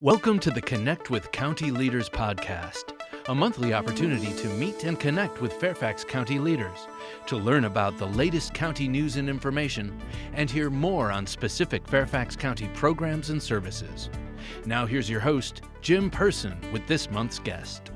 Welcome to the Connect with County Leaders podcast, a monthly opportunity to meet and connect with Fairfax County leaders, to learn about the latest county news and information, and hear more on specific Fairfax County programs and services. Now here's your host, Jim Person, with this month's guest.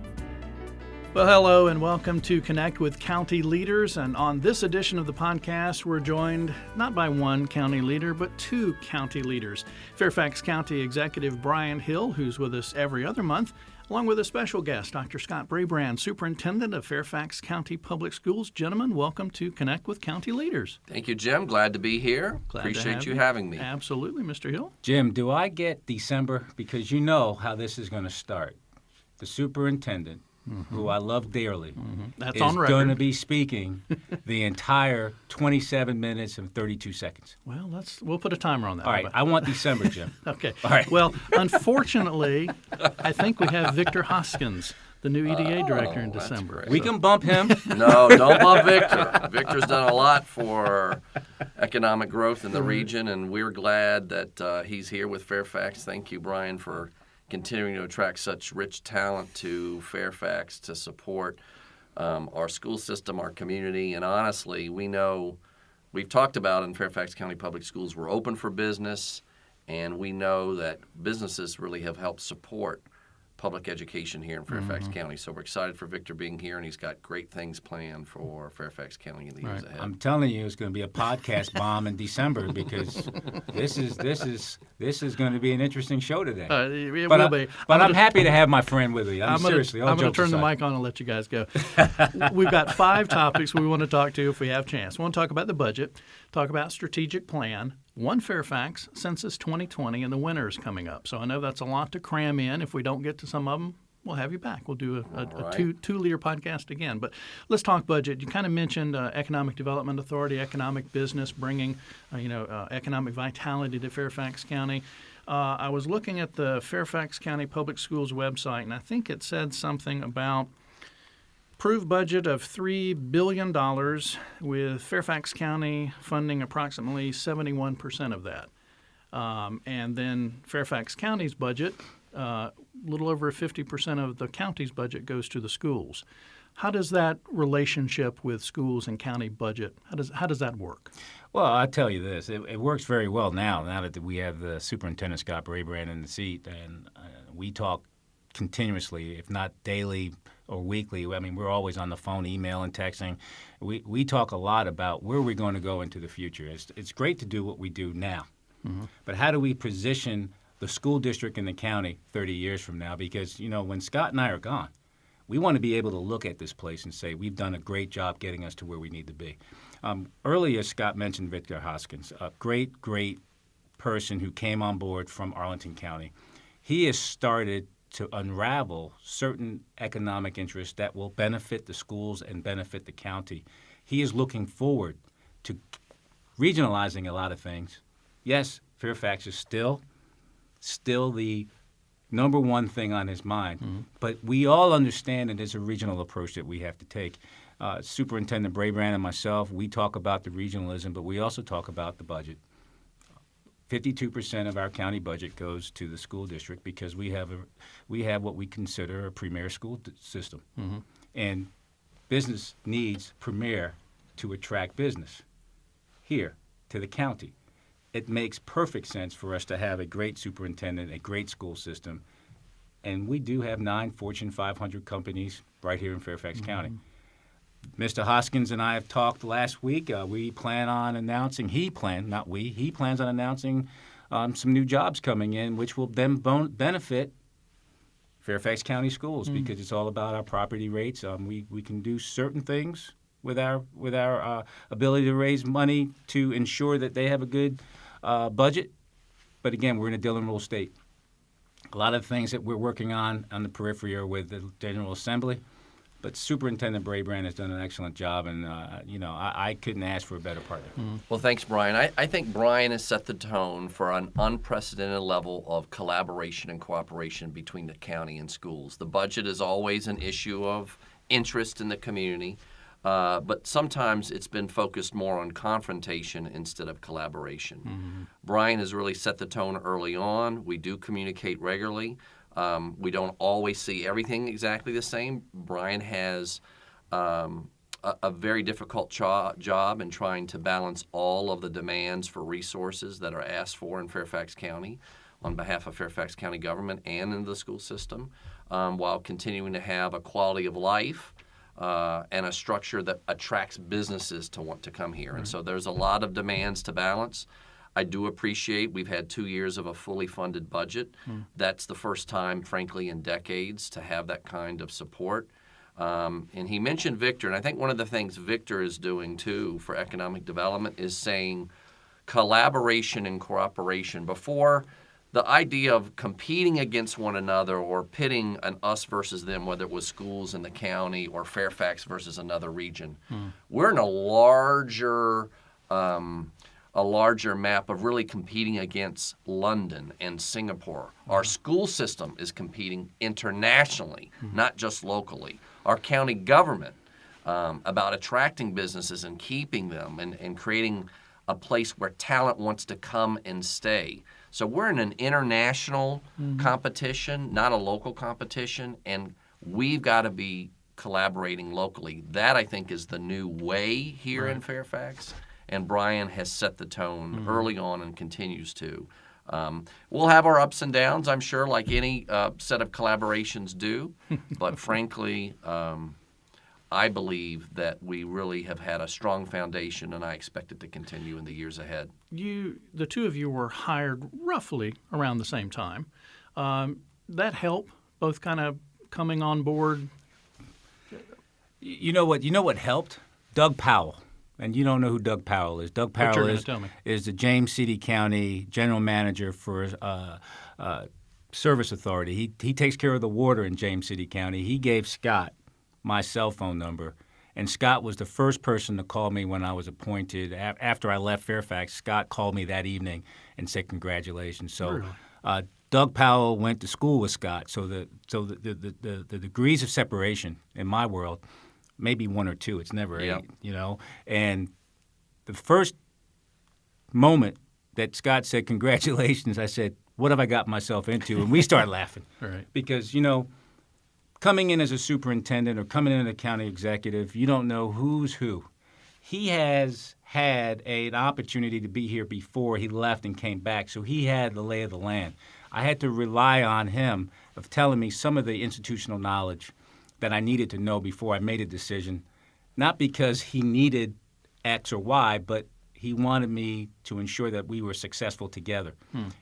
Well, hello and welcome to Connect with County Leaders. And on this edition of the podcast, we're joined not by one county leader, but two county leaders. Fairfax County Executive Bryan and Hill, who's with us every other month, along with a special guest, Dr. Scott Brabrand, Superintendent of Fairfax County Public Schools. Gentlemen, welcome to Connect with County Leaders. Thank you, Jim. Glad to be here. Appreciate you having me. Absolutely, Mr. Hill. Jim, do I get December? Because you know how this is going to start. The superintendent, who I love dearly, That's is on record. going to be speaking the entire 27 minutes and 32 seconds. Well, we'll put a timer on that. All right, I want December, Jim. Okay. All right. Well, unfortunately, I think we have Victor Hoskins, the new EDA director, in December. great. We can bump him. No, don't bump Victor. Victor's done a lot for economic growth in the region, and we're glad that he's here with Fairfax. Thank you, Bryan, for continuing to attract such rich talent to Fairfax to support our school system, our community. And honestly, we know we've talked about in Fairfax County Public Schools, we're open for business, and we know that businesses really have helped support public education here in Fairfax County. So we're excited for Victor being here, and he's got great things planned for Fairfax County in the years ahead. I'm telling you, it's going to be a podcast bomb in December because this is going to be an interesting show today. It But, will be. I'm happy to have my friend with me. Seriously, I'm going to turn the mic on and let you guys go. We've got 5 topics we want to talk to if we have a chance. We want to talk about the budget, talk about strategic plan, One Fairfax, Census 2020, and the winter is coming up. So I know that's a lot to cram in. If we don't get to some of them, we'll have you back. We'll do a two-leader podcast again. But let's talk budget. You kind of mentioned Economic Development Authority, economic business, bringing economic vitality to Fairfax County. I was looking at the Fairfax County Public Schools website, and I think it said something about approved budget of $3 billion with Fairfax County funding approximately 71% of that. And then Fairfax County's budget, a little over 50% of the county's budget goes to the schools. How does that relationship with schools and county budget, how does that work? Well, I'll tell you this. It works very well now that we have the Superintendent Scott Brabrand in the seat, and we talk continuously, if not daily or weekly. I mean, we're always on the phone, email, and texting. We talk a lot about where we're going to go into the future. It's great to do what we do now, but how do we position the school district and the county 30 years from now? Because, when Scott and I are gone, we want to be able to look at this place and say, we've done a great job getting us to where we need to be. Earlier, Scott mentioned Victor Hoskins, a great person who came on board from Arlington County. He has started to unravel certain economic interests that will benefit the schools and benefit the county. He is looking forward to regionalizing a lot of things. Yes, Fairfax is still the number one thing on his mind, but we all understand that there's a regional approach that we have to take. Superintendent Brabrand and myself, we talk about the regionalism, but we also talk about the budget. 52% of our county budget goes to the school district because we have what we consider a premier school system. And business needs premier to attract business here to the county. It makes perfect sense for us to have a great superintendent, a great school system, and we do have 9 Fortune 500 companies right here in Fairfax County. Mr. Hoskins and I have talked last week. We plan on announcing, he plans on announcing some new jobs coming in, which will then benefit Fairfax County schools because it's all about our property rates. We can do certain things with our ability to raise money to ensure that they have a good budget. But again, we're in a Dillon Rule state. A lot of things that we're working on the periphery are with the General Assembly. But Superintendent Brabrand has done an excellent job, and I couldn't ask for a better partner. Well, thanks, Bryan. I think Bryan has set the tone for an unprecedented level of collaboration and cooperation between the county and schools. The budget is always an issue of interest in the community. But sometimes it's been focused more on confrontation instead of collaboration. Bryan has really set the tone early on. We do communicate regularly. We don't always see everything exactly the same. Bryan has a very difficult job in trying to balance all of the demands for resources that are asked for in Fairfax County on behalf of Fairfax County government and in the school system, while continuing to have a quality of life and a structure that attracts businesses to want to come here. And so there's a lot of demands to balance. I do appreciate we've had 2 years of a fully funded budget. That's the first time, frankly, in decades to have that kind of support. And he mentioned Victor, and I think one of the things Victor is doing, too, for economic development is saying collaboration and cooperation. Before, the idea of competing against one another or pitting an us versus them, whether it was schools in the county or Fairfax versus another region, we're in a larger map of really competing against London and Singapore. Our school system is competing internationally, not just locally. Our county government, about attracting businesses and keeping them and creating a place where talent wants to come and stay. So we're in an international competition, not a local competition, and we've got to be collaborating locally. That, I think, is the new way here in Fairfax, and Bryan has set the tone early on and continues to. We'll have our ups and downs, I'm sure, like any set of collaborations do, but frankly, I believe that we really have had a strong foundation, and I expect it to continue in the years ahead. The two of you were hired roughly around the same time. That helped, both kind of coming on board? You know what helped? Doug Powell. And you don't know who Doug Powell is. Doug Powell is the James City County General Manager for Service Authority. He takes care of the water in James City County. He gave Scott my cell phone number, and Scott was the first person to call me when I was appointed. After I left Fairfax, Scott called me that evening and said congratulations. So Doug Powell went to school with Scott. So the degrees of separation in my world, maybe 1 or 2. It's never 8, you know. And the first moment that Scott said congratulations, I said, what have I got myself into? And we started laughing. Because, you know, coming in as a superintendent or coming in as a county executive, you don't know who's who. He has had an opportunity to be here before he left and came back, so he had the lay of the land. I had to rely on him of telling me some of the institutional knowledge that I needed to know before I made a decision, not because he needed X or Y, but he wanted me to ensure that we were successful together.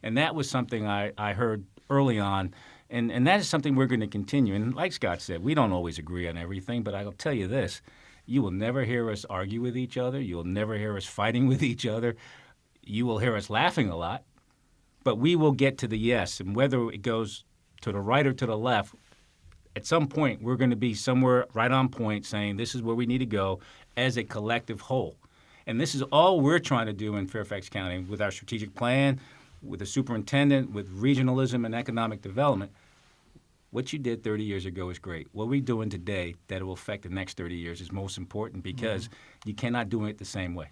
And that was something I heard early on, and that is something we're going to continue. And like Scott said, we don't always agree on everything, but I'll tell you this, you will never hear us argue with each other. You'll never hear us fighting with each other. You will hear us laughing a lot, but we will get to the yes. And whether it goes to the right or to the left, at some point, we're going to be somewhere right on point saying this is where we need to go as a collective whole. And this is all we're trying to do in Fairfax County with our strategic plan, with the superintendent, with regionalism and economic development. What you did 30 years ago is great. What we're doing today that will affect the next 30 years is most important because you cannot do it the same way.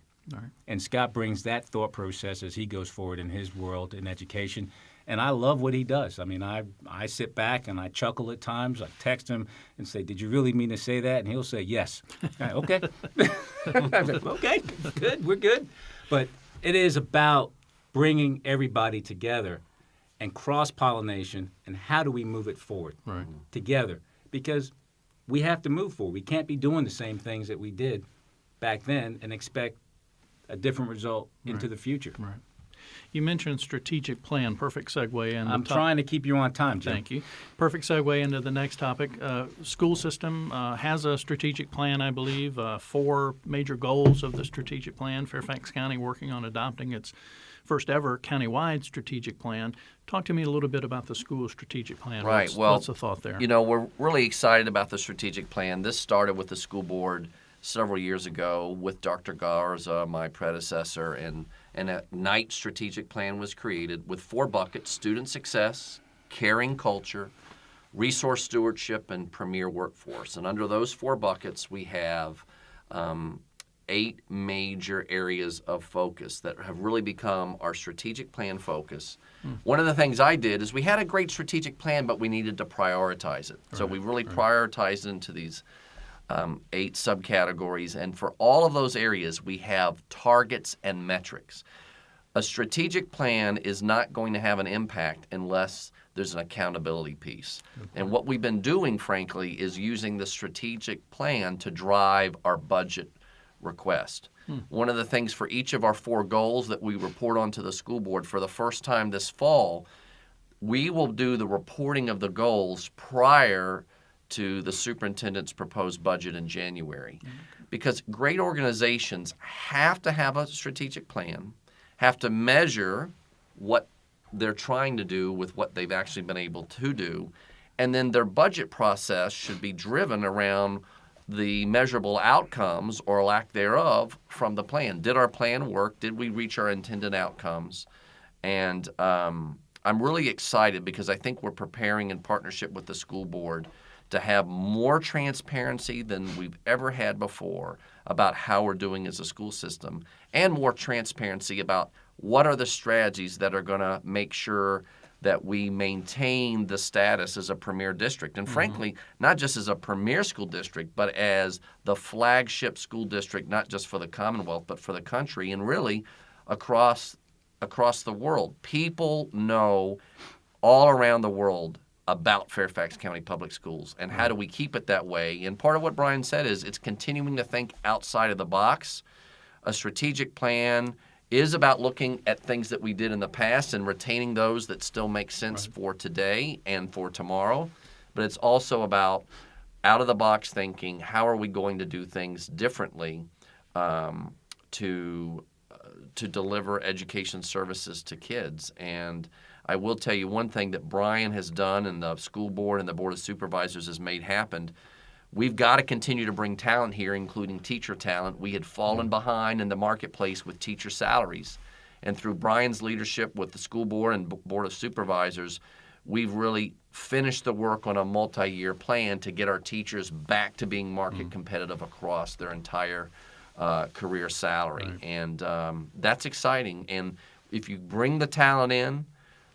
And Scott brings that thought process as he goes forward in his world in education. And I love what he does. I mean, I sit back and I chuckle at times. I text him and say, did you really mean to say that? And he'll say, yes. Okay. I'm like, okay, good, we're good. But it is about bringing everybody together and cross-pollination and how do we move it forward together. Because we have to move forward. We can't be doing the same things that we did back then and expect a different result into the future. You mentioned strategic plan. Perfect segue. I'm trying to keep you on time, Jim. Thank you. Perfect segue into the next topic. School system has a strategic plan, I believe. 4 major goals of the strategic plan. Fairfax County working on adopting its first ever countywide strategic plan. Talk to me a little bit about the school strategic plan. What's the thought there? You know, we're really excited about the strategic plan. This started with the school board several years ago with Dr. Garza, my predecessor, and a night strategic plan was created with 4 buckets: student success, caring culture, resource stewardship, and premier workforce. And under those 4 buckets, we have 8 major areas of focus that have really become our strategic plan focus. One of the things I did is we had a great strategic plan, but we needed to prioritize it. So we really prioritized into these 8 subcategories. And for all of those areas, we have targets and metrics. A strategic plan is not going to have an impact unless there's an accountability piece. And what we've been doing, frankly, is using the strategic plan to drive our budget request. One of the things for each of our 4 goals that we report on to the school board for the first time this fall, we will do the reporting of the goals prior to the superintendent's proposed budget in January. Because great organizations have to have a strategic plan, have to measure what they're trying to do with what they've actually been able to do, and then their budget process should be driven around the measurable outcomes or lack thereof from the plan. Did our plan work? Did we reach our intended outcomes? And I'm really excited because I think we're preparing in partnership with the school board to have more transparency than we've ever had before about how we're doing as a school system, and more transparency about what are the strategies that are going to make sure that we maintain the status as a premier district. And frankly, not just as a premier school district, but as the flagship school district, not just for the Commonwealth, but for the country and really across the world. People know all around the world about Fairfax County Public Schools, and how do we keep it that way? And part of what Bryan said is it's continuing to think outside of the box. A strategic plan is about looking at things that we did in the past and retaining those that still make sense for today and for tomorrow. But it's also about out-of-the-box thinking. How are we going to do things differently to deliver education services to kids? And I will tell you one thing that Bryan has done and the school board and the board of supervisors has made happen. We've got to continue to bring talent here, including teacher talent. We had fallen behind in the marketplace with teacher salaries. And through Bryan's leadership with the school board and board of supervisors, we've really finished the work on a multi-year plan to get our teachers back to being market competitive across their entire career salary. And that's exciting. And if you bring the talent in,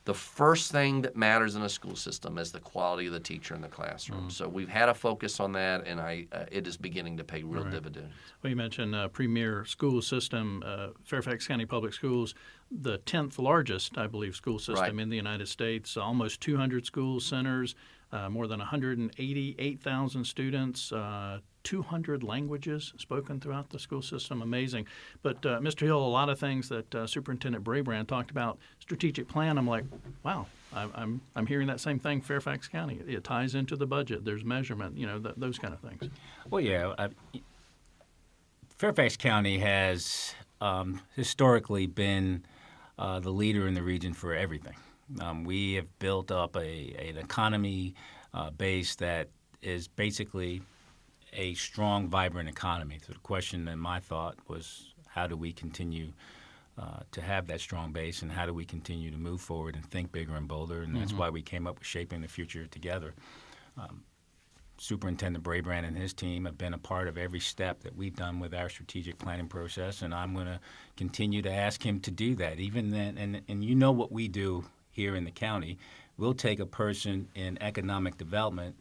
the first thing that matters in a school system is the quality of the teacher in the classroom. So we've had a focus on that, and it is beginning to pay real dividends. Well, you mentioned premier school system, Fairfax County Public Schools, the 10th largest, I believe, school system in the United States, almost 200 school centers, more than 188,000 students, 200 languages spoken throughout the school system. Amazing. But Mr. Hill, a lot of things that Superintendent Brabrand talked about, strategic plan, I'm like, wow, I'm hearing that same thing, Fairfax County. It ties into the budget. There's measurement, those kind of things. Well, yeah. Fairfax County has historically been the leader in the region for everything. We have built up an economy base that is basically a strong, vibrant economy. So the question and my thought was, how do we continue to have that strong base, and how do we continue to move forward and think bigger and bolder? And that's why we came up with Shaping the Future Together. Superintendent Brabrand and his team have been a part of every step that we've done with our strategic planning process, and I'm going to continue to ask him to do that. Even then, and you know what we do here in the county, we'll take a person in economic development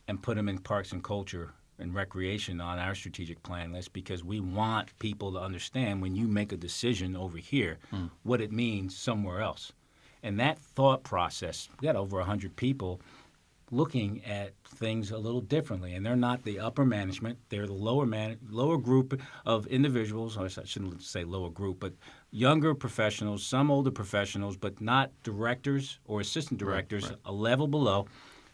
and put them in parks and culture and recreation on our strategic plan list, because we want people to understand when you make a decision over here what it means somewhere else. And that thought process, we got over 100 people looking at things a little differently, and they're not the upper management, they're the lower group of individuals. I shouldn't say lower group, but younger professionals, some older professionals, but not directors or assistant directors, a level below,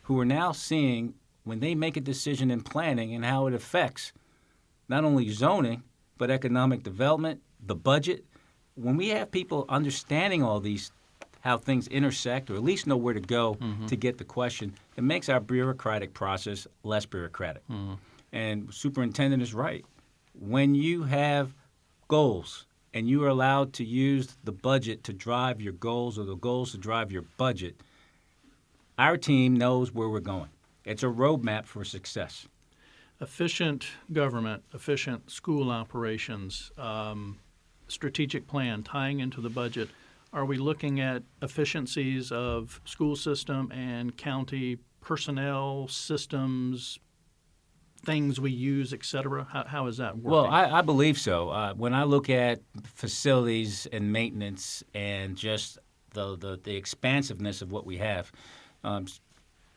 who are now seeing when they make a decision in planning and how it affects not only zoning, but economic development, the budget. When we have people understanding all these, how things intersect, or at least know where to go to get the question, it makes our bureaucratic process less bureaucratic. And superintendent is right. When you have goals and you are allowed to use the budget to drive your goals, or the goals to drive your budget, our team knows where we're going. It's a roadmap for success. efficient government, efficient school operations, strategic plan tying into the budget, are we looking at efficiencies of school system and county personnel, systems, things we use, et cetera? How is that working? Well, I believe so. When I look at facilities and maintenance and just the expansiveness of what we have,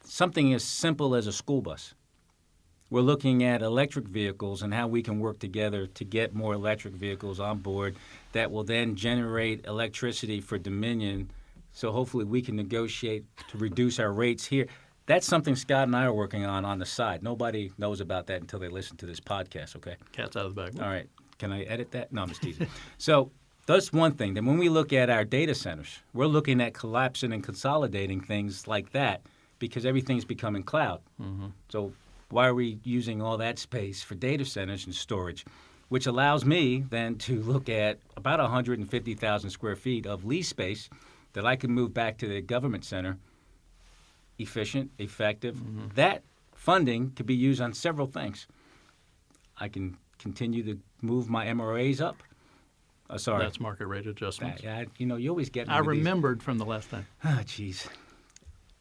something as simple as a school bus. We're looking at electric vehicles and how we can work together to get more electric vehicles on board that will then generate electricity for Dominion, so hopefully we can negotiate to reduce our rates here. That's something Scott and I are working on the side. Nobody knows about that until they listen to this podcast, okay? Cat's out of the bag. All right. Can I edit that? No, I'm just teasing. So that's one thing. Then when we look at our data centers, we're looking at collapsing and consolidating things like that because everything's becoming cloud. Mm-hmm. So why are we using all that space for data centers and storage, which allows me then to look at about 150,000 square feet of lease space that I can move back to the government center, efficient, effective. Mm-hmm. That funding could be used on several things. I can continue to move my MRAs up. Sorry. That's market rate adjustments. You always get me I with remembered from the last time. Ah, jeez.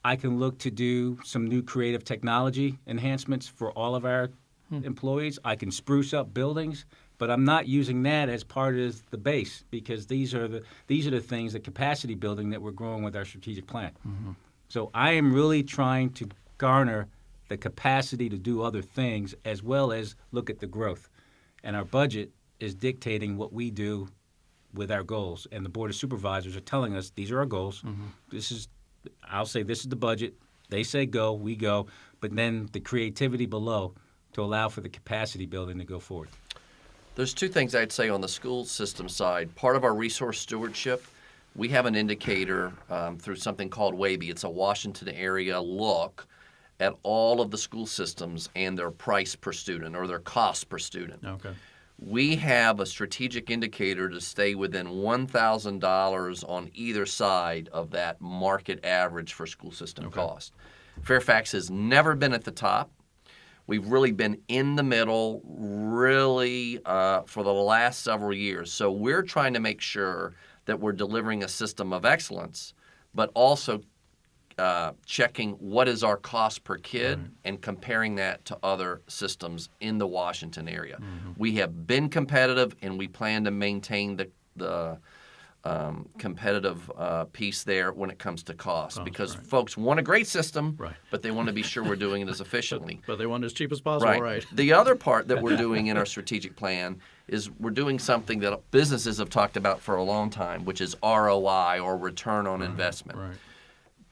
I can look to do some new creative technology enhancements for all of our employees. I can spruce up buildings, but I'm not using that as part of the base because these are the things, the capacity building that we're growing with our strategic plan. Mm-hmm. So I am really trying to garner the capacity to do other things as well as look at the growth. And our budget is dictating what we do with our goals. And the Board of Supervisors are telling us these are our goals. Mm-hmm. I'll say this is the budget. They say go, we go. But then the creativity below to allow for the capacity building to go forward. There's two things I'd say on the school system side. Part of our resource stewardship, we have an indicator through something called WABE. It's a Washington area look at all of the school systems and their price per student or their cost per student. Okay. We have a strategic indicator to stay within $1,000 on either side of that market average for school system cost. Fairfax has never been at the top. We've really been in the middle really for the last several years. So we're trying to make sure that we're delivering a system of excellence, but also checking what is our cost per kid and comparing that to other systems in the Washington area. Mm-hmm. We have been competitive, and we plan to maintain the competitive piece there when it comes to cost because folks want a great system, but they want to be sure we're doing it as efficiently. But they want it as cheap as possible, right? The other part that we're doing in our strategic plan is we're doing something that businesses have talked about for a long time, which is ROI or return on investment. Right.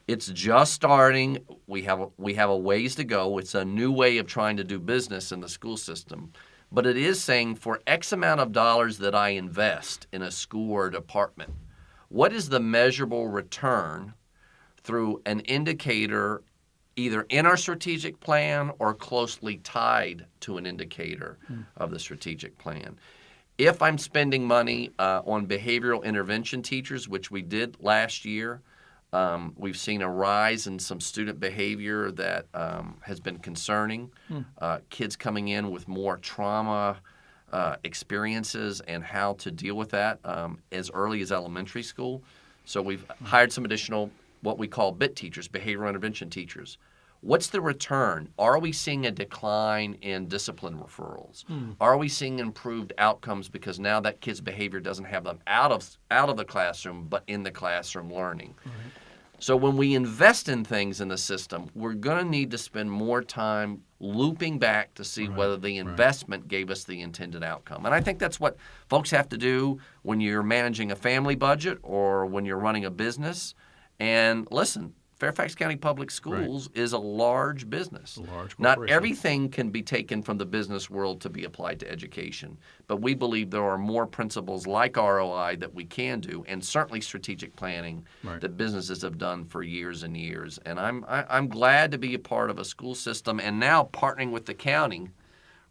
It's just starting. We have a ways to go. It's a new way of trying to do business in the school system. But it is saying for X amount of dollars that I invest in a school or department, what is the measurable return through an indicator either in our strategic plan or closely tied to an indicator of the strategic plan? If I'm spending money on behavioral intervention teachers, which we did last year, we've seen a rise in some student behavior that has been concerning. Kids coming in with more trauma experiences and how to deal with that as early as elementary school. So we've hired some additional what we call BIT teachers, behavioral intervention teachers. What's the return? Are we seeing a decline in discipline referrals? Are we seeing improved outcomes because now that kid's behavior doesn't have them out of the classroom, but in the classroom learning? Right. So when we invest in things in the system, we're going to need to spend more time looping back to see whether the investment gave us the intended outcome. And I think that's what folks have to do when you're managing a family budget or when you're running a business. And listen, Fairfax County Public Schools is a large business. Not everything can be taken from the business world to be applied to education, but we believe there are more principles like ROI that we can do, and certainly strategic planning that businesses have done for years and years. And I'm glad to be a part of a school system and now partnering with the county,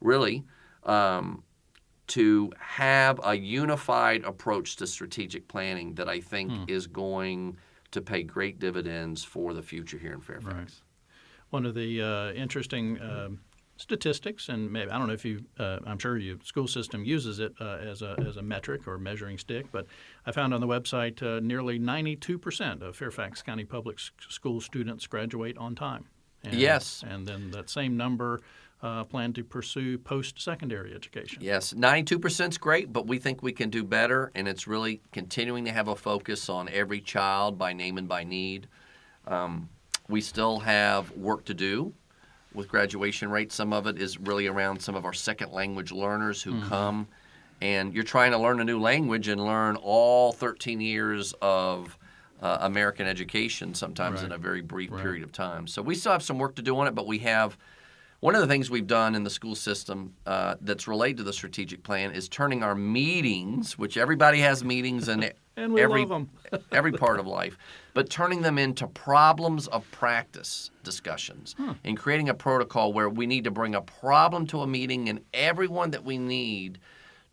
really, to have a unified approach to strategic planning that I think is going to pay great dividends for the future here in Fairfax. Right. One of the interesting statistics, and maybe I don't know if you. I'm sure your school system uses it as a metric or measuring stick. But I found on the website nearly 92% of Fairfax County Public School students graduate on time. And, Yes. And then that same number plan to pursue post-secondary education. Yes, 92% is great, but we think we can do better, and it's really continuing to have a focus on every child by name and by need. We still have work to do with graduation rates. Some of it is really around some of our second language learners who come, and you're trying to learn a new language and learn all 13 years of American education, sometimes in a very brief period of time. So we still have some work to do on it, but we have one of the things we've done in the school system that's related to the strategic plan is turning our meetings, which everybody has meetings in And we love them. every part of life, but turning them into problems of practice discussions and creating a protocol where we need to bring a problem to a meeting and everyone that we need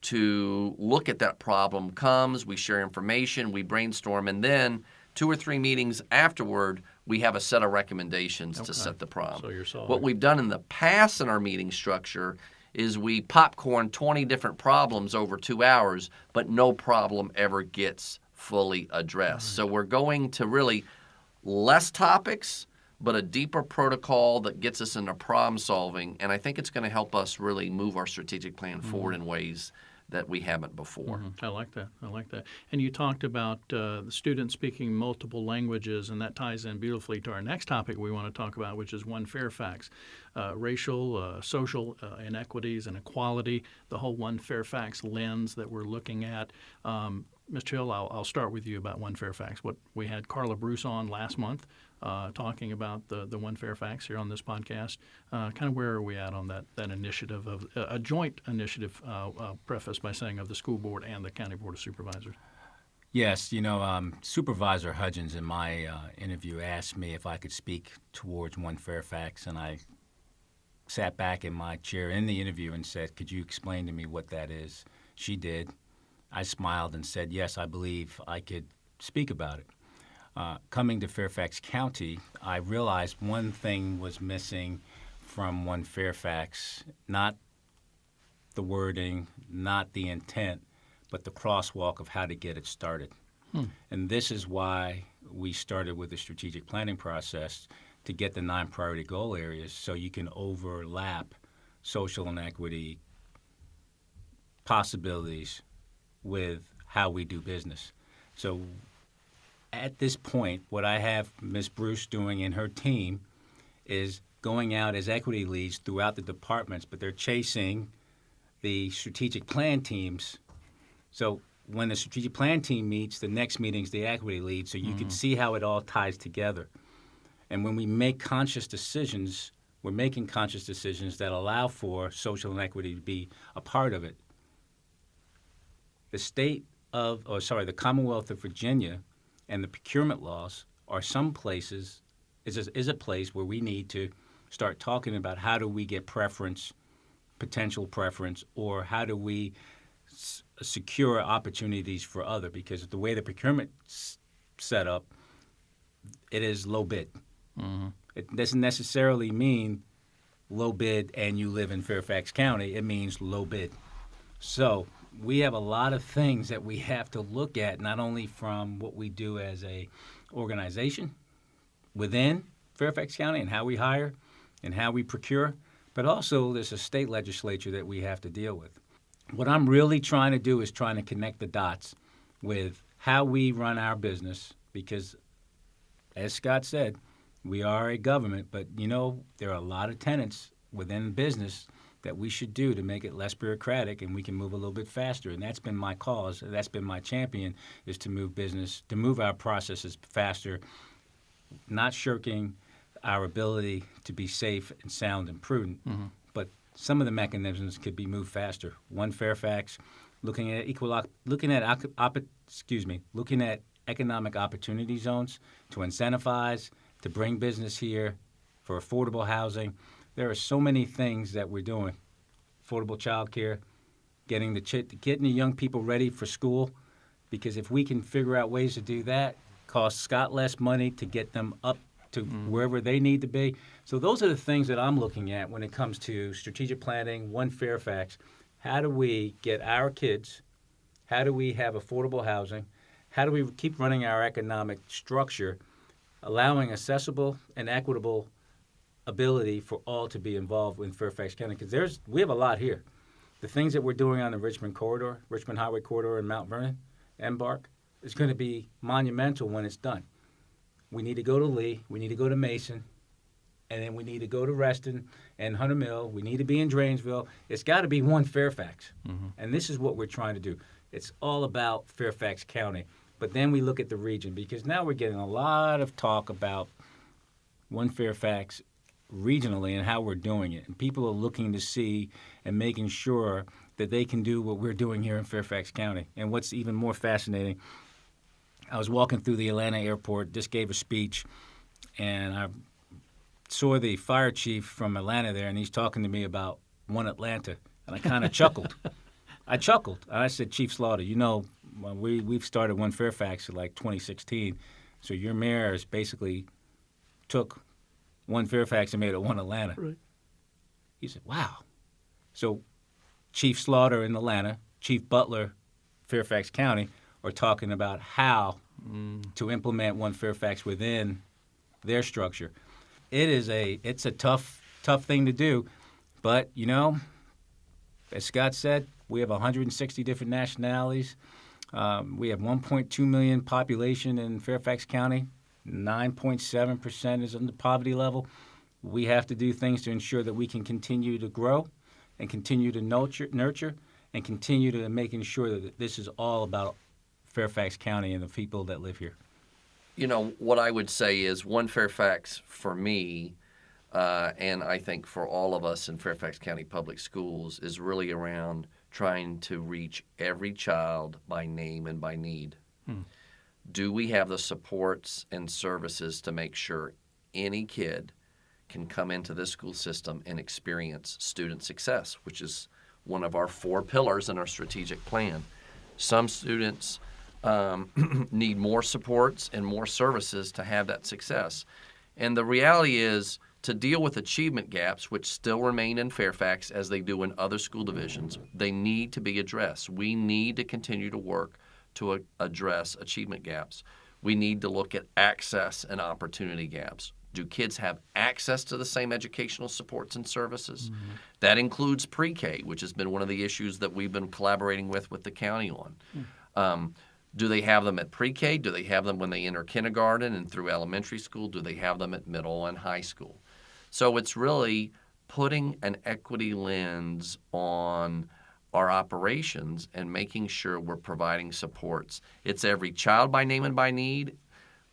to look at that problem comes, we share information, we brainstorm, and then 2 or 3 meetings afterward, we have a set of recommendations to set the problem. So you're solving. What we've done in the past in our meeting structure is we popcorn 20 different problems over 2 hours, but no problem ever gets fully addressed. So we're going to really less topics, but a deeper protocol that gets us into problem solving, and I think it's going to help us really move our strategic plan forward in ways that we haven't before. I like that. And you talked about the students speaking multiple languages, and that ties in beautifully to our next topic we want to talk about, which is One Fairfax. Racial, social inequities and equality, the whole One Fairfax lens that we're looking at. Mr. Hill, I'll start with you about One Fairfax. We had Carla Bruce on last month talking about the One Fairfax here on this podcast. Kind of where are we at on that initiative of a joint initiative, prefaced by saying of the school board and the county board of supervisors? Yes, Supervisor Hudgens in my interview asked me if I could speak towards One Fairfax, and I sat back in my chair in the interview and said, "Could you explain to me what that is?" She did. I smiled and said, "Yes, I believe I could speak about it." Coming to Fairfax County, I realized one thing was missing from One Fairfax, not the wording, not the intent, but the crosswalk of how to get it started. And this is why we started with the strategic planning process to get the 9 priority goal areas so you can overlap social inequity possibilities with how we do business. So at this point, what I have Ms. Bruce doing and her team is going out as equity leads throughout the departments, but they're chasing the strategic plan teams. So when the strategic plan team meets, the next meeting is the equity lead, so you can see how it all ties together. And when we make conscious decisions, we're making conscious decisions that allow for social inequity to be a part of it. The Commonwealth of Virginia and the procurement laws are some places, is a place where we need to start talking about how do we get preference, potential preference, or how do we secure opportunities for other, because the way the procurement's set up, it is low bid. It doesn't necessarily mean low bid and you live in Fairfax County. It means low bid. So we have a lot of things that we have to look at, not only from what we do as a organization within Fairfax County and how we hire and how we procure, but also there's a state legislature that we have to deal with. What I'm really trying to do is trying to connect the dots with how we run our business, because as Scott said, we are a government, but there are a lot of tenets within business that we should do to make it less bureaucratic and we can move a little bit faster. And that's been my cause. That's been my champion, is to move our processes faster, not shirking our ability to be safe and sound and prudent. But some of the mechanisms could be moved faster. One Fairfax, looking at economic opportunity zones to incentivize, to bring business here, for affordable housing. There are so many things that we're doing. Affordable child care, getting the young people ready for school, because if we can figure out ways to do that, it costs Scott less money to get them up to wherever they need to be. So those are the things that I'm looking at when it comes to strategic planning, One Fairfax. How do we get our kids? How do we have affordable housing? How do we keep running our economic structure, allowing accessible and equitable ability for all to be involved in Fairfax County? Because we have a lot here. The things that we're doing on the Richmond Highway Corridor in Mount Vernon, Embark, is going to be monumental when it's done. We need to go to Lee, we need to go to Mason, and then we need to go to Reston and Hunter Mill. We need to be in Drainsville. It's got to be One Fairfax. And this is what we're trying to do. It's all about Fairfax County. But then we look at the region, because now we're getting a lot of talk about One Fairfax regionally and how we're doing it. And people are looking to see and making sure that they can do what we're doing here in Fairfax County. And what's even more fascinating, I was walking through the Atlanta airport, just gave a speech, and I saw the fire chief from Atlanta there, and he's talking to me about One Atlanta. And I kind of chuckled. I said, Chief Slaughter, we've started One Fairfax in like 2016, so your mayor has basically took One Fairfax and made it One Atlanta. Right. He said, wow. So Chief Slaughter in Atlanta, Chief Butler, Fairfax County, are talking about how to implement One Fairfax within their structure. It's a tough thing to do, but as Scott said, we have 160 different nationalities. We have 1.2 million population in Fairfax County. 9.7% is on the poverty level. We have to do things to ensure that we can continue to grow and continue to nurture and continue to making sure that this is all about Fairfax County and the people that live here. What I would say is One Fairfax for me, and I think for all of us in Fairfax County Public Schools, is really around trying to reach every child by name and by need. Do we have the supports and services to make sure any kid can come into this school system and experience student success, which is one of our 4 pillars in our strategic plan? Some students need more supports and more services to have that success. And the reality is, to deal with achievement gaps, which still remain in Fairfax as they do in other school divisions, they need to be addressed. We need to continue to work to address achievement gaps. We need to look at access and opportunity gaps. Do kids have access to the same educational supports and services? That includes pre-K, which has been one of the issues that we've been collaborating with the county on. Do they have them at pre-K? Do they have them when they enter kindergarten and through elementary school? Do they have them at middle and high school? So it's really putting an equity lens on our operations and making sure we're providing supports. It's every child by name and by need.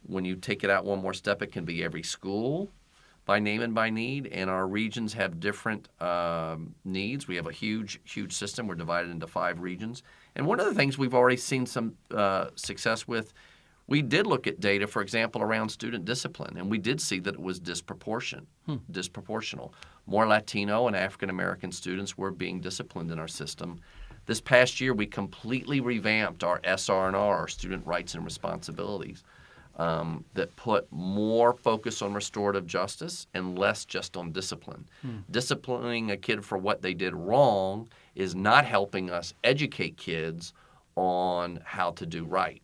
When you take it out one more step, it can be every school by name and by need. And our regions have different needs. We have a huge system. We're divided into 5 regions. And one of the things we've already seen some success with, we did look at data, for example, around student discipline, and we did see that it was disproportional. More Latino and African American students were being disciplined in our system. This past year, we completely revamped our SR&R, our student rights and responsibilities, that put more focus on restorative justice and less just on discipline. Disciplining a kid for what they did wrong is not helping us educate kids on how to do right.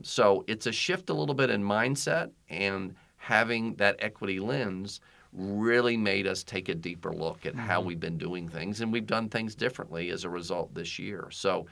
So it's a shift a little bit in mindset, and having that equity lens really made us take a deeper look at how we've been doing things, and we've done things differently as a result this year. So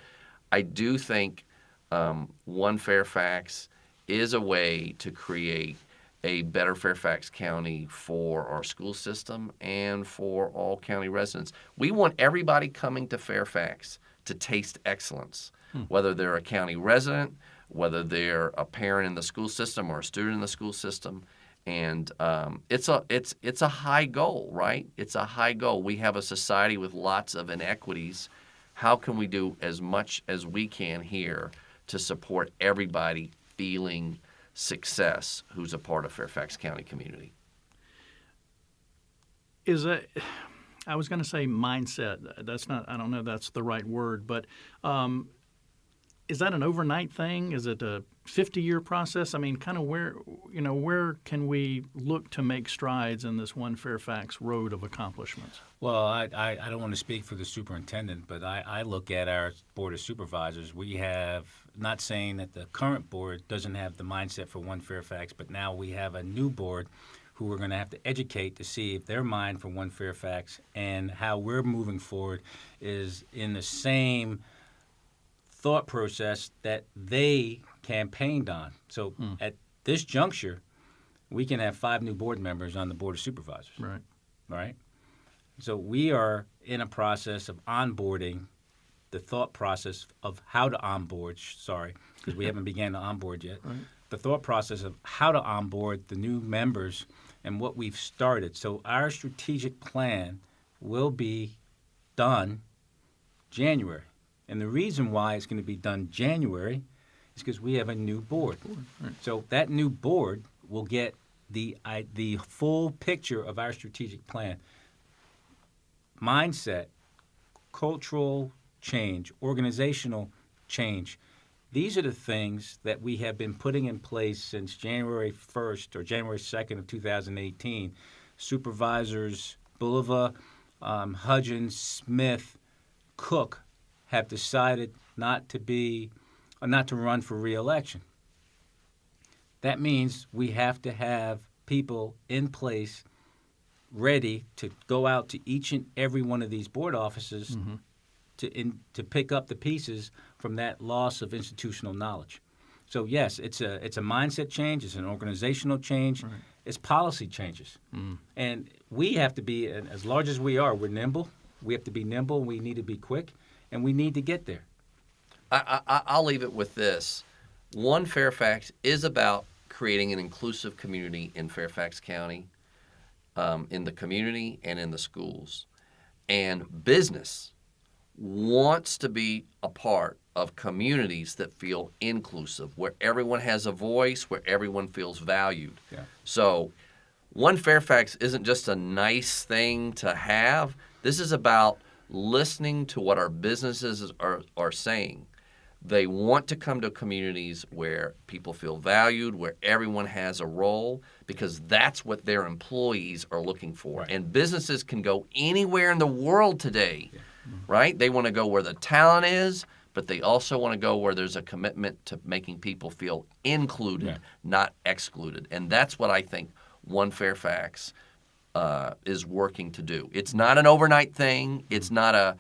I do think One Fairfax is a way to create a better Fairfax County for our school system and for all county residents. We want everybody coming to Fairfax to taste excellence, whether they're a county resident, whether they're a parent in the school system or a student in the school system. And it's a high goal, right? It's a high goal. We have a society with lots of inequities. How can we do as much as we can here to support everybody feeling success who's a part of Fairfax County community? I was going to say mindset. That's not, I don't know if that's the right word, but is that an overnight thing? Is it a 50-year process? I mean, kind of where can we look to make strides in this One Fairfax road of accomplishments? Well, I don't want to speak for the superintendent, but I look at our Board of Supervisors. We have, not saying that the current board doesn't have the mindset for One Fairfax, but now we have a new board who we're going to have to educate to see if their mind for One Fairfax and how we're moving forward is in the same thought process that they campaigned on. So at this juncture, we can have 5 new board members on the Board of Supervisors. Right. Right? So we are in a process of onboarding, the thought process of how to onboard, because we haven't began to onboard yet, Right. the thought process of how to onboard the new members and what we've started. So our strategic plan will be done January. And the reason why it's going to be done January is because we have a new board. Right. So that new board will get the full picture of our strategic plan. Mindset, cultural change, organizational change. These are the things that we have been putting in place since January 1st or January 2nd of 2018. Supervisors Bulova, Hudgens, Smith, Cook have decided not to run for re-election. That means we have to have people in place ready to go out to each and every one of these board offices to pick up the pieces from that loss of institutional knowledge. So yes, it's a mindset change, it's an organizational change, Right. it's policy changes. And we have to be, as large as we are, we're nimble. We have to be nimble, we need to be quick, and we need to get there. I'll leave it with this. One Fairfax is about creating an inclusive community in Fairfax County, in the community and in the schools. And business wants to be a part of communities that feel inclusive, where everyone has a voice, where everyone feels valued. Yeah. So One Fairfax isn't just a nice thing to have. This is about listening to what our businesses are saying. They want to come to communities where people feel valued, where everyone has a role, because that's what their employees are looking for. Right. And businesses can go anywhere in the world today, right? They want to go where the talent is, but they also want to go where there's a commitment to making people feel included, not excluded. And that's what I think One Fairfax is working to do. It's not an overnight thing. It's not a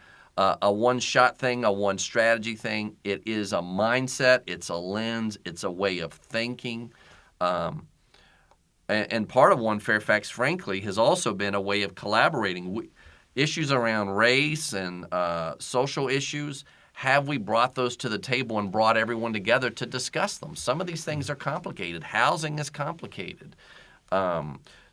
one-shot thing, a one-strategy thing. It is a mindset. It's a lens. It's a way of thinking. And part of One Fairfax, frankly, has also been a way of collaborating. Issues around race and social issues, have we brought those to the table and brought everyone together to discuss them? Some of these things are complicated. Housing is complicated.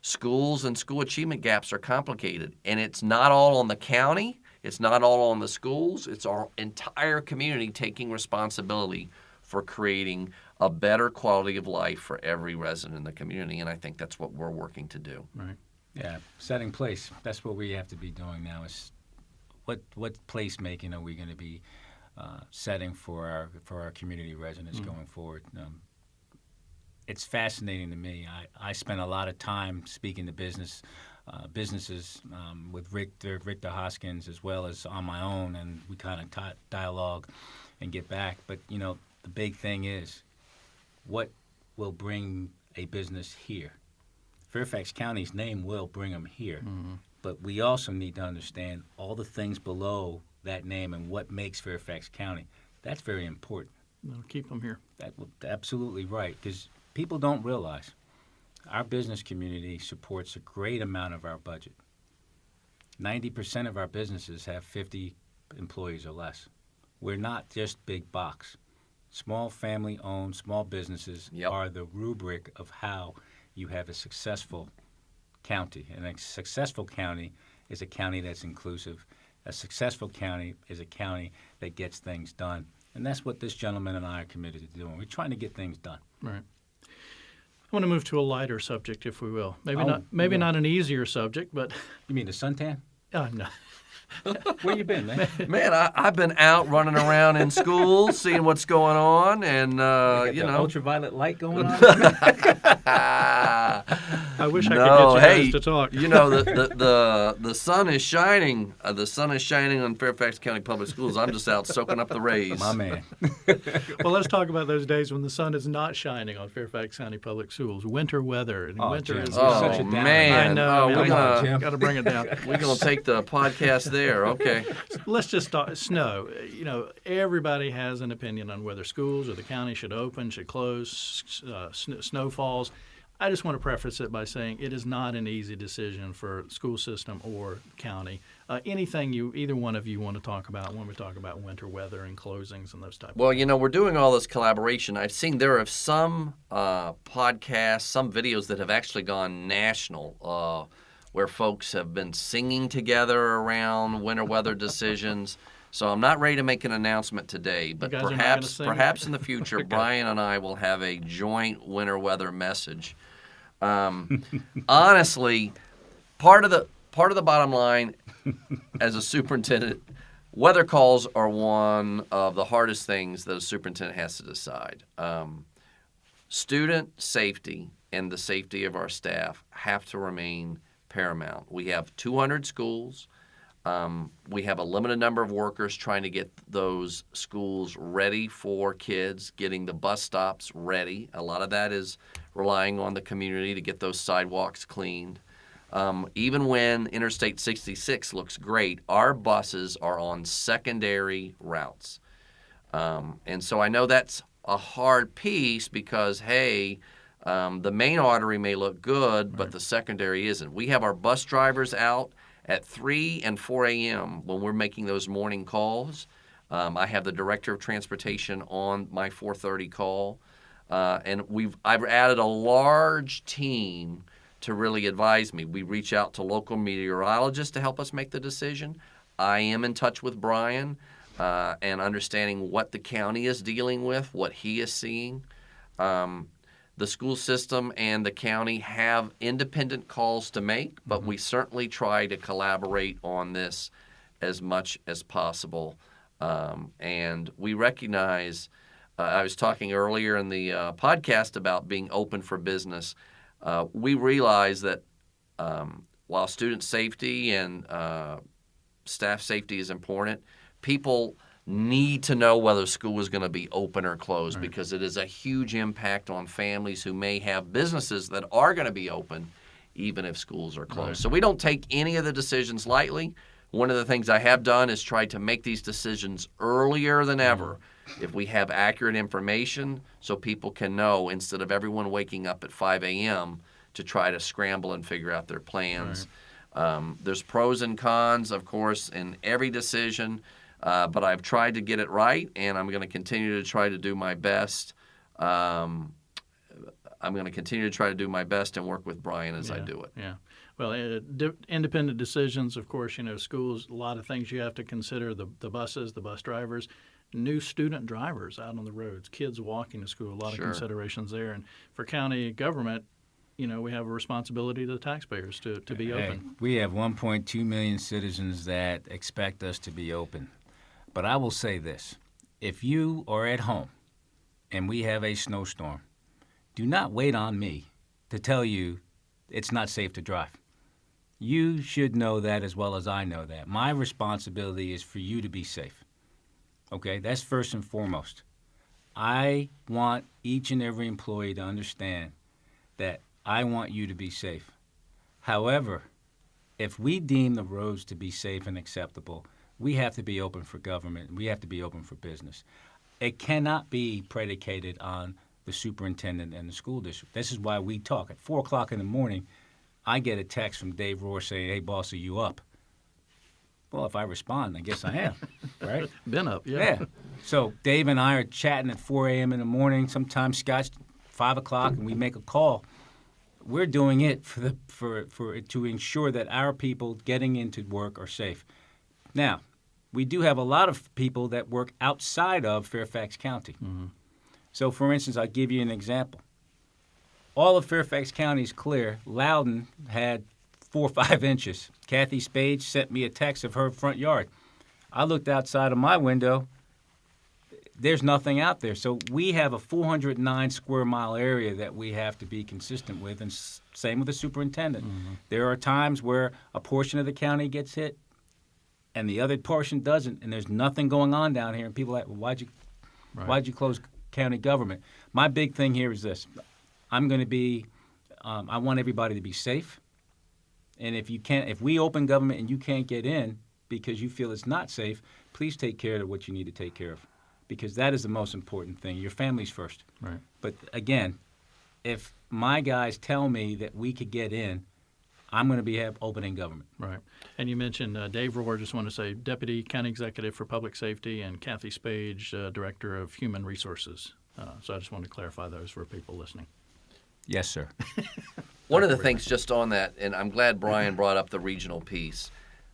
Schools and school achievement gaps are complicated. And it's not all on the county. It's not all on the schools. It's our entire community taking responsibility for creating a better quality of life for every resident in the community. And I think that's what we're working to do. Right. Yeah, setting place. That's what we have to be doing now. Is what placemaking are we going to be setting for our community residents going forward? It's fascinating to me. I spent a lot of time speaking to businesses with Victor Hoskins, as well as on my own, and we kind of dialogue and get back. But the big thing is, what will bring a business here? Fairfax County's name will bring them here, but we also need to understand all the things below that name and what makes Fairfax County. That's very important. That'll keep them here. That's absolutely right, because people don't realize our business community supports a great amount of our budget. 90% of our businesses have 50 employees or less. We're not just big box. Small family-owned, small businesses are the rubric of how you have a successful county. And a successful county is a county that's inclusive. A successful county is a county that gets things done. And that's what this gentleman and I are committed to doing. We're trying to get things done. Right. I want to move to a lighter subject, if we will. Maybe not an easier subject, but You mean the suntan? no. Where you been, man? Man, I've been out running around in schools, seeing what's going on, and you know, ultraviolet light going on. I wish I could no, get you hey, guys to talk. you know, the sun is shining. The sun is shining on Fairfax County Public Schools. I'm just out soaking up the rays. My man. Well, let's talk about those days when the sun is not shining on Fairfax County Public Schools. Winter weather. And winter Jim, is such a downer. man! I know. we're gonna got to bring it down. we're gonna take the podcast there. Okay. Let's just start. Snow. You know, everybody has an opinion on whether schools or the county should open, should close, snow falls. I just want to preface it by saying it is not an easy decision for school system or county. Anything either one of you want to talk about when we talk about winter weather and closings and those type of Well, things? you know, we're doing all this collaboration. I've seen there are some podcasts, some videos that have actually gone national, where folks have been singing together around winter weather decisions. So I'm not ready to make an announcement today, but guys are not gonna sing? perhaps in the future, Bryan and I will have a joint winter weather message. Honestly, part of the bottom line as a superintendent, weather calls are one of the hardest things that a superintendent has to decide. Student safety and the safety of our staff have to remain paramount. We have 200 schools. We have a limited number of workers trying to get those schools ready for kids, getting the bus stops ready. A lot of that is relying on the community to get those sidewalks cleaned. Even when Interstate 66 looks great, our buses are on secondary routes. And so I know that's a hard piece because, hey, the main artery may look good, but the secondary isn't. We have our bus drivers out at 3 and 4 a.m. when we're making those morning calls. I have the director of transportation on my 4:30 call. And I've added a large team to really advise me. We reach out to local meteorologists to help us make the decision. I am in touch with Bryan and understanding what the county is dealing with, what he is seeing. The school system and the county have independent calls to make, but we certainly try to collaborate on this as much as possible. And we recognize, I was talking earlier in the podcast about being open for business. We realize that while student safety and staff safety is important, people need to know whether school is going to be open or closed because it is a huge impact on families who may have businesses that are going to be open even if schools are closed. So we don't take any of the decisions lightly. One of the things I have done is try to make these decisions earlier than ever if we have accurate information so people can know instead of everyone waking up at 5 a.m. to try to scramble and figure out their plans. There's pros and cons, of course, in every decision. But I've tried to get it right, and I'm going to continue to try to do my best. I'm going to continue to try to do my best and work with Bryan as I do it. Yeah. Well, independent decisions, of course, you know, schools, a lot of things you have to consider, the buses, the bus drivers, new student drivers out on the roads, kids walking to school, a lot of considerations there. And for county government, you know, we have a responsibility to the taxpayers to be open. We have 1.2 million citizens that expect us to be open. But I will say this. If you are at home and we have a snowstorm, do not wait on me to tell you it's not safe to drive. You should know that as well as I know that. My responsibility is for you to be safe. Okay? That's first and foremost. I want each and every employee to understand that I want you to be safe. However, if we deem the roads to be safe and acceptable, we have to be open for government. We have to be open for business. It cannot be predicated on the superintendent and the school district. This is why we talk. At 4 o'clock in the morning, I get a text from Dave Rohr saying, "Hey, boss, are you up?" Well, if I respond, I guess I am, right? Been up, yeah. So Dave and I are chatting at 4 a.m. in the morning. Sometimes Scott's 5 o'clock, and we make a call. We're doing it to ensure that our people getting into work are safe. Now, we do have a lot of people that work outside of Fairfax County. So, for instance, I'll give you an example. All of Fairfax County is clear. Loudoun had 4 or 5 inches. Kathy Spade sent me a text of her front yard. I looked outside of my window. There's nothing out there. So we have a 409 square mile area that we have to be consistent with, and same with the superintendent. Mm-hmm. There are times where a portion of the county gets hit and the other portion doesn't, and there's nothing going on down here, and people are like, well, why'd you close county government? My big thing here is this. I'm going to be, I want everybody to be safe, and if we open government and you can't get in because you feel it's not safe, please take care of what you need to take care of, because that is the most important thing. Your family's first. Right. But again, if my guys tell me that we could get in, I'm going to be opening government. Right. And you mentioned Dave Rohr, just want to say, Deputy County Executive for Public Safety, and Kathy Spage, Director of Human Resources. So I just wanted to clarify those for people listening. Yes, sir. One of the things just on that, and I'm glad Bryan brought up the regional piece,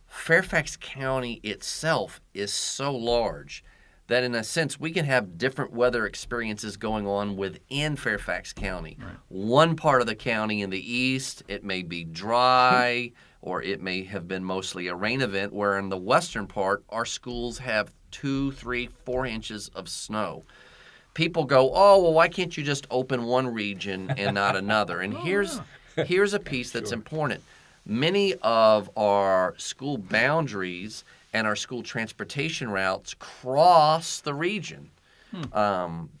Fairfax County itself is so large that in a sense we can have different weather experiences going on within Fairfax County. Right. One part of the county in the east, it may be dry or it may have been mostly a rain event, where in the western part our schools have 2, 3, 4 inches of snow. People go, oh, well, why can't you just open one region and not another? And here's a piece that's important. Many of our school boundaries and our school transportation routes cross the region,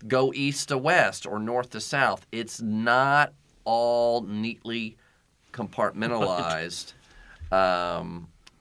go east to west or north to south. It's not all neatly compartmentalized.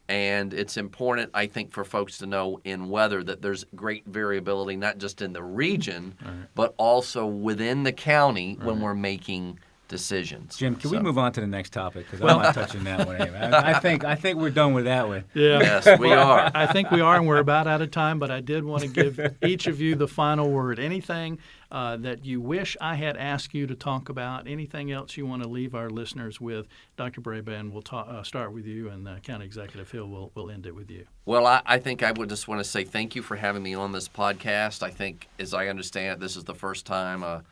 And it's important, I think, for folks to know in weather that there's great variability, not just in the region, but also within the county when we're making decisions. Jim, can we move on to the next topic? Because I'm not touching that one anyway. I think we're done with that one. Yeah. Yes, we are. I think we are, and we're about out of time, but I did want to give each of you the final word. Anything that you wish I had asked you to talk about, anything else you want to leave our listeners with? Dr. Brabrand, we'll start with you, and County Executive Hill will end it with you. Well, I think I would just want to say thank you for having me on this podcast. I think, as I understand it, this is the first time a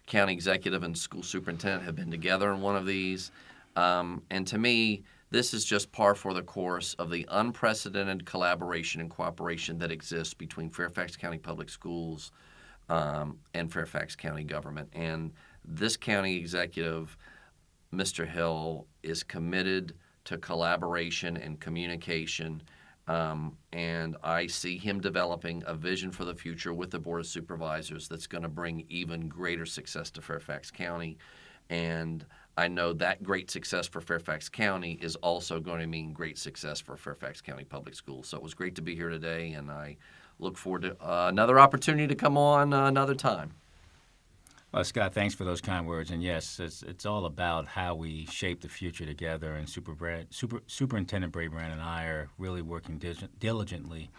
county executive and school superintendent have been together in one of these. And to me, this is just par for the course of the unprecedented collaboration and cooperation that exists between Fairfax County Public Schools and Fairfax County government. And this county executive, Mr. Hill, is committed to collaboration and communication. And I see him developing a vision for the future with the Board of Supervisors that's going to bring even greater success to Fairfax County. And I know that great success for Fairfax County is also going to mean great success for Fairfax County Public Schools. So it was great to be here today, and I look forward to another opportunity to come on another time. Well, Scott, thanks for those kind words. And yes, it's all about how we shape the future together. And Superintendent Brabrand and I are really working diligently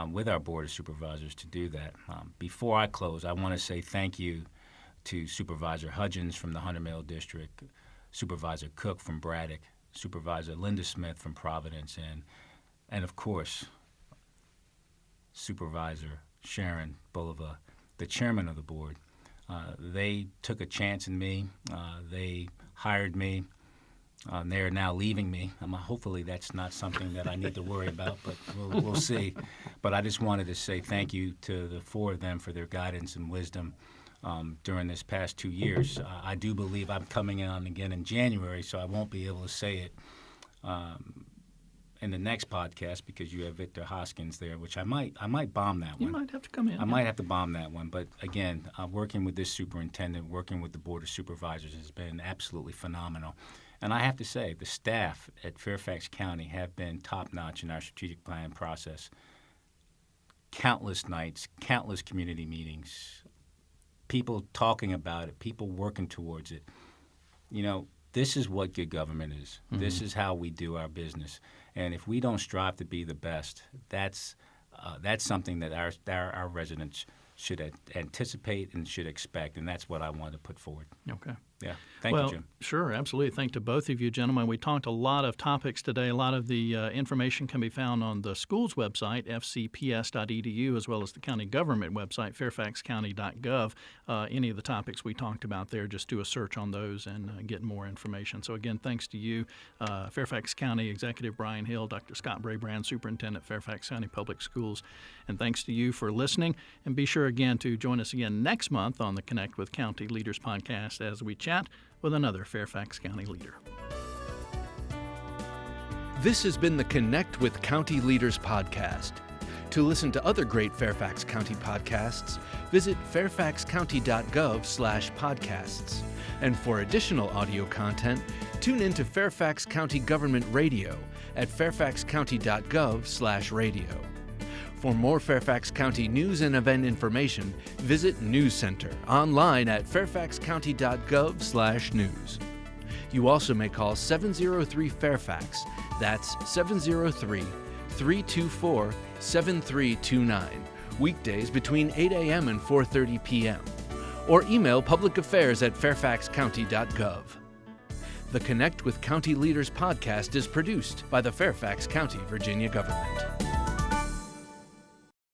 with our Board of Supervisors to do that. Before I close, I want to say thank you to Supervisor Hudgens from the Hunter Mill District, Supervisor Cook from Braddock, Supervisor Linda Smith from Providence, and of course, Supervisor Sharon Bulova, the chairman of the board. They took a chance in me. They hired me. They are now leaving me. Hopefully that's not something that I need to worry about, but we'll see. But I just wanted to say thank you to the four of them for their guidance and wisdom during this past 2 years. I do believe I'm coming on again in January, so I won't be able to say it in the next podcast because you have Victor Hoskins there, which I might bomb that one. You might have to come in. I might have to bomb that one. But again, working with this superintendent, working with the Board of Supervisors has been absolutely phenomenal. And I have to say, the staff at Fairfax County have been top-notch in our strategic plan process. Countless nights, countless community meetings, people talking about it, people working towards it. You know, this is what good government is. Mm-hmm. This is how we do our business. And if we don't strive to be the best, that's something that our residents should anticipate and should expect, and that's what I want to put forward. Okay. Yeah. Thank you, Jim. Sure, absolutely. Thank to both of you, gentlemen. We talked a lot of topics today. A lot of the information can be found on the school's website, fcps.edu, as well as the county government website, fairfaxcounty.gov. Any of the topics we talked about there, just do a search on those and get more information. So, again, thanks to you, Fairfax County Executive Bryan Hill, Dr. Scott Brabrand, Superintendent, Fairfax County Public Schools. And thanks to you for listening. And be sure, again, to join us again next month on the Connect with County Leaders podcast as we chat with another Fairfax County leader. This has been the Connect with County Leaders podcast. To listen to other great Fairfax County podcasts, visit fairfaxcounty.gov/podcasts. And for additional audio content, tune into Fairfax County Government Radio at fairfaxcounty.gov/radio. For more Fairfax County news and event information, visit News Center online at fairfaxcounty.gov/news. You also may call 703-FAIRFAX. That's 703-324-7329. Weekdays between 8 a.m. and 4:30 p.m. Or email publicaffairs@fairfaxcounty.gov. The Connect with County Leaders podcast is produced by the Fairfax County, Virginia government.